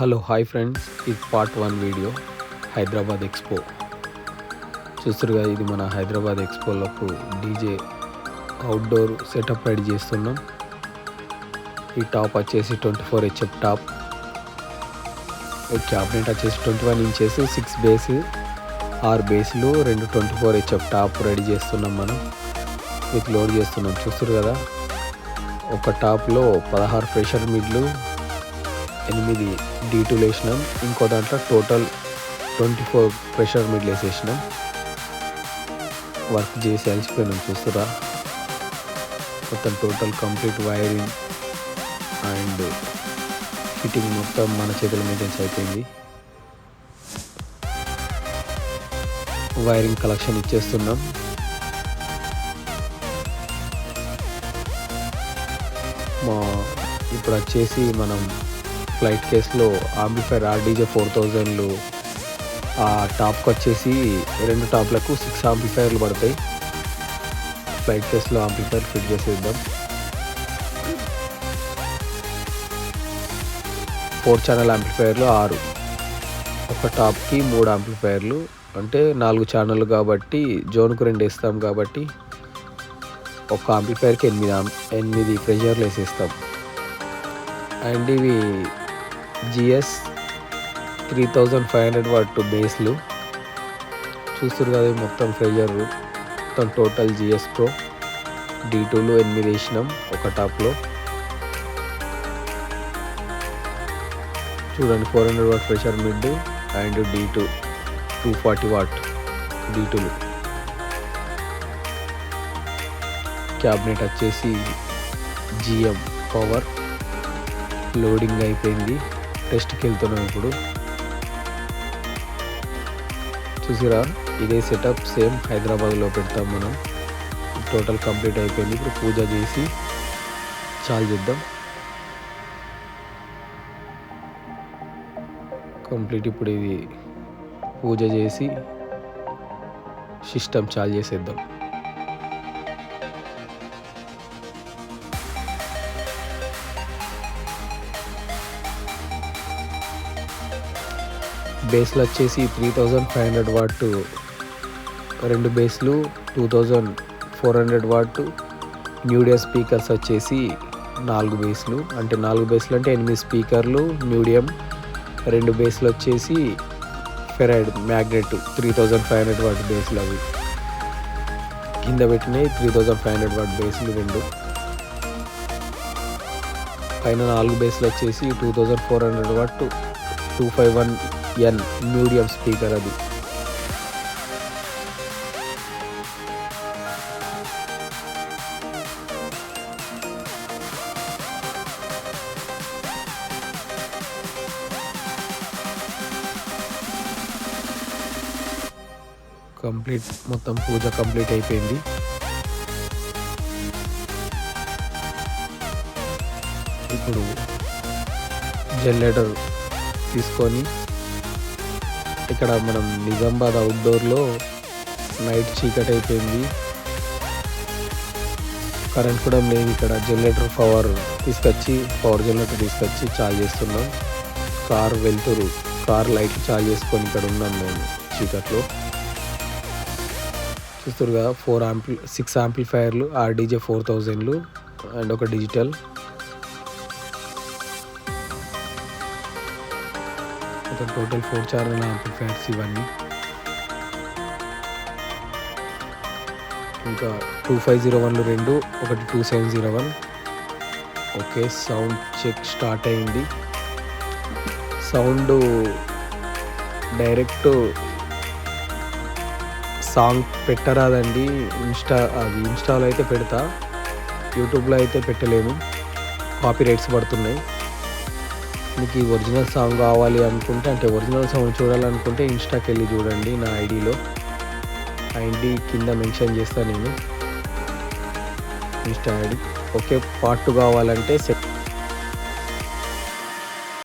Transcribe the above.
Hello hi friends, ఇది part 1 video Hyderabad expo. చూస్తురుగా, ఇది మన హైదరాబాద్ ఎక్స్పోలకు డీజే అవుట్డోర్ సెటప్ రెడీ చేస్తున్నాం. ఈ టాప్ వచ్చేసి 24HF టాప్. క్యాబినెట్ వచ్చేసి 21 ఇంచెస్, 6 బేస్, 6 బేస్లు, 2 24HF టాప్ రెడీ చేస్తున్నాం. మనం మీకు లోడ్ చేస్తున్నాం. చూస్తురు కదా, ఒక టాప్లో 16 ప్రెషర్ మిడ్లు, 8 D2 వేసినాం. ఇంకో దాంట్లో టోటల్ 24 ప్రెషర్ మిడ్లు వేసేసినాం. వర్క్ చేసి అలసిపోయినాం. చూస్తురా, మొత్తం total complete wiring and fitting మొత్తం మన చేతుల మీద అయిపోయింది. వైరింగ్ కలెక్షన్ ఇచ్చేస్తున్నాం. ఇప్పుడు వచ్చేసి మనం ఫ్లైట్ కేస్లో ఆంప్లిఫైర్ RDJ 4000లు, ఆ టాప్కి వచ్చేసి 2 టాప్లకు 6 ఆంప్లిఫైర్లు పడతాయి. ఫ్లైట్ కేస్లో ఆంప్లిఫైర్ ఫిట్ చేసేద్దాం. 4 ఛానల్ ఆంప్లిఫైర్లు 6, ఒక టాప్కి 3 ఆంప్లిఫైర్లు, అంటే 4 ఛానళ్ళు కాబట్టి జోన్కు 2 వేస్తాం. కాబట్టి ఒక ఆంప్లిఫైర్కి 8 ప్రెషర్లు వేసేస్తాం. అండ్ ఇవి GS 3500 వాట్ బేస్లు. చూస్తారు కదా, మొత్తం ప్రెషర్ మొత్తం టోటల్ GS Pro D2లు 8 వేసినాం ఒక టాప్లో. చూడండి, 400 watt pressure mid and D2 240 watt D2లు. క్యాబినెట్ వచ్చేసి GM పవర్. లోడింగ్ అయిపోయింది, టెస్ట్కి వెళ్తున్నాం ఇప్పుడు. చూసిరా, ఇదే సెటప్ సేమ్ హైదరాబాద్లో పెడతాం మనం. టోటల్ కంప్లీట్ అయిపోయింది. ఇప్పుడు పూజ చేసి చాలు చేద్దాం. కంప్లీట్. ఇప్పుడు ఇది పూజ చేసి సిస్టమ్ చాలు చేసేద్దాం. బేస్లు వచ్చేసి 3500 వాట్ 2 బేస్లు, 2400 వాట్ న్యూడియా స్పీకర్స్ వచ్చేసి 4 బేస్లు. అంటే 4 బేస్లు అంటే 8 స్పీకర్లు న్యూడియం. 2 బేస్లు వచ్చేసి ఫెరైడ్ మ్యాగ్నెట్ 3500 వాట్ బేస్లు. అవి కింద పెట్టినాయి 3500 వాట్ బేస్లు 2. పైన 4 బేస్లు వచ్చేసి 2400 వాట్ 251N మీడియం స్పీకర్. అది కంప్లీట్. మొత్తం పూజ కంప్లీట్ అయిపోయింది. ఇప్పుడు జనరేటర్ తీసుకొని ఇక్కడ మనం నిజామాబాద్ అవుట్డోర్లో నైట్ చీకటి అయిపోయింది, కరెంట్ కూడా లేదు. ఇక్కడ జనరేటర్ పవర్ జనరేటర్ తీసుకొచ్చి చార్జ్ చేస్తున్నాం. కార్ వెళ్తురు, కార్ లైట్లు చార్జ్ చేసుకొని ఇక్కడ ఉన్నాం మేము చీకట్లో. చూస్తురుగా, 6 ఆంప్లిఫైర్లు RDJ 4000లు అండ్ ఒక డిజిటల్. టోటల్ 4 ఛానల్ ఆంప్లిఫైర్స్ ఇవన్నీ. ఇంకా 2501లు 2, ఒకటి 2701. ఓకే, సౌండ్ చెక్ స్టార్ట్ అయింది. సౌండ్ డైరెక్ట్ సాంగ్ పెట్టరాదండి. ఇన్స్టాలో అయితే పెడతా, యూట్యూబ్లో అయితే పెట్టలేము, కాపీ రైట్స్ పడుతున్నాయి. మీకు ఈ ఒరిజినల్ సాంగ్ కావాలి అనుకుంటే, అంటే ఒరిజినల్ సాంగ్ చూడాలనుకుంటే ఇన్స్టాకి వెళ్ళి చూడండి. నా ఐడిలో ఐడి కింద మెన్షన్ చేస్తాను నేను, ఇన్స్టా ఐడి. ఓకే, పార్ట్ 2 కావాలంటే